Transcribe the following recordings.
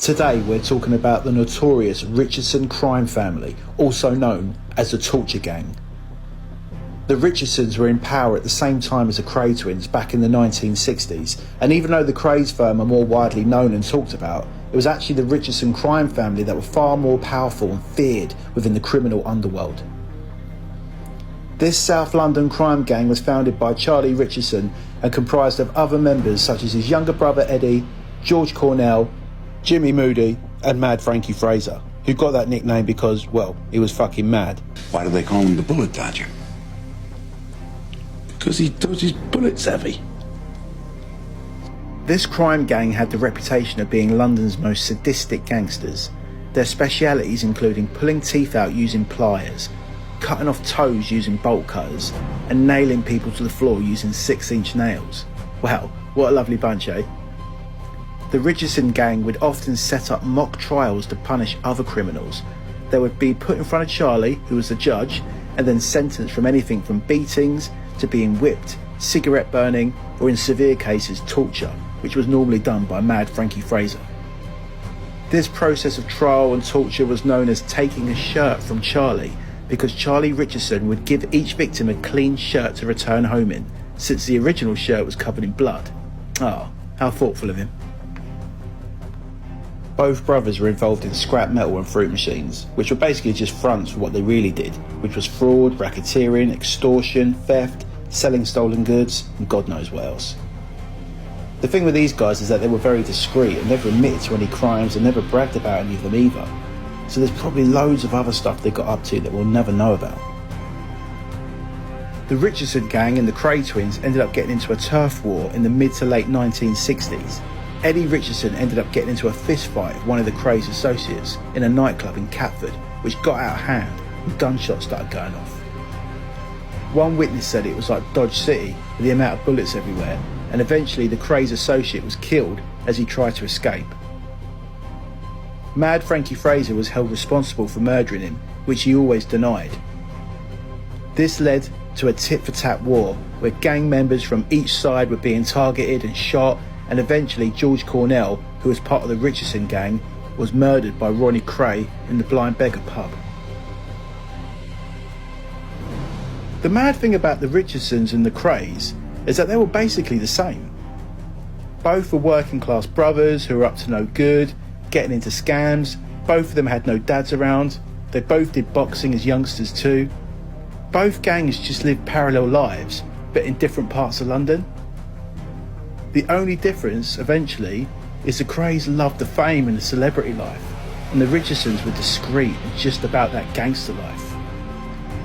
Today we're talking about the notorious Richardson Crime Family, also known as the Torture Gang. The Richardsons were in power at the same time as the Kray twins back in the 1960s, and even though the Kray's firm are more widely known and talked about, it was actually the Richardson Crime Family that were far more powerful and feared within the criminal underworld. This South London crime gang was founded by Charlie Richardson and comprised of other members such as his younger brother Eddie, George Cornell, Jimmy Moody and Mad Frankie Fraser, who got that nickname because, well, he was fucking mad. Why do they call him the Bullet Dodger? Because he dodges bullets heavy. This crime gang had the reputation of being London's most sadistic gangsters. Their specialities including pulling teeth out using pliers, cutting off toes using bolt cutters, and nailing people to the floor using 6-inch nails. Wow, what a lovely bunch, eh? The Richardson gang would often set up mock trials to punish other criminals. They would be put in front of Charlie, who was the judge, and then sentenced from anything from beatings to being whipped, cigarette burning, or in severe cases torture, which was normally done by Mad Frankie Fraser. This process of trial and torture was known as taking a shirt from Charlie, because Charlie Richardson would give each victim a clean shirt to return home in, since the original shirt was covered in blood. Oh, how thoughtful of him. Both brothers were involved in scrap metal and fruit machines, which were basically just fronts for what they really did, which was fraud, racketeering, extortion, theft, selling stolen goods, and God knows what else. The thing with these guys is that they were very discreet and never admitted to any crimes and never bragged about any of them either. So there's probably loads of other stuff they got up to that we'll never know about. The Richardson gang and the Kray twins ended up getting into a turf war in the mid to late 1960s. Eddie Richardson ended up getting into a fist fight with one of the Kray's associates in a nightclub in Catford, which got out of hand and gunshots started going off. One witness said it was like Dodge City with the amount of bullets everywhere, and eventually the Kray's associate was killed as he tried to escape. Mad Frankie Fraser was held responsible for murdering him, which he always denied. This led to a tit-for-tat war where gang members from each side were being targeted and shot, and eventually George Cornell, who was part of the Richardson gang, was murdered by Ronnie Kray in the Blind Beggar pub. The mad thing about the Richardsons and the Krays is that they were basically the same. Both were working class brothers who were up to no good, getting into scams. Both of them had no dads around. They both did boxing as youngsters too. Both gangs just lived parallel lives, but in different parts of London. The only difference, eventually, is the Krays loved the fame and the celebrity life, and the Richardsons were discreet and just about that gangster life.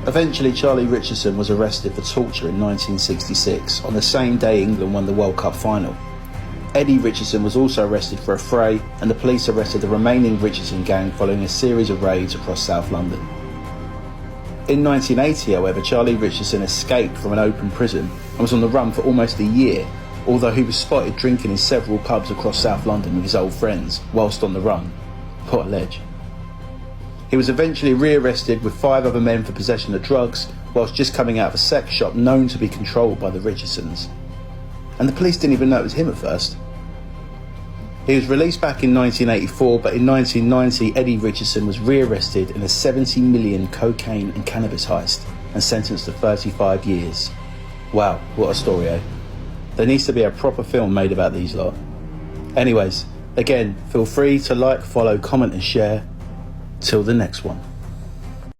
Eventually, Charlie Richardson was arrested for torture in 1966, on the same day England won the World Cup final. Eddie Richardson was also arrested for a fray, and the police arrested the remaining Richardson gang following a series of raids across South London. In 1980, however, Charlie Richardson escaped from an open prison and was on the run for almost a year, although he was spotted drinking in several pubs across South London with his old friends whilst on the run. What a ledge. He was eventually re-arrested with 5 other men for possession of drugs whilst just coming out of a sex shop known to be controlled by the Richardsons. And the police didn't even know it was him at first. He was released back in 1984, but in 1990 Eddie Richardson was re-arrested in a 70 million cocaine and cannabis heist and sentenced to 35 years. Wow, what a story, eh? There needs to be a proper film made about these lot. Anyways, again, feel free to like, follow, comment and share. Till the next one.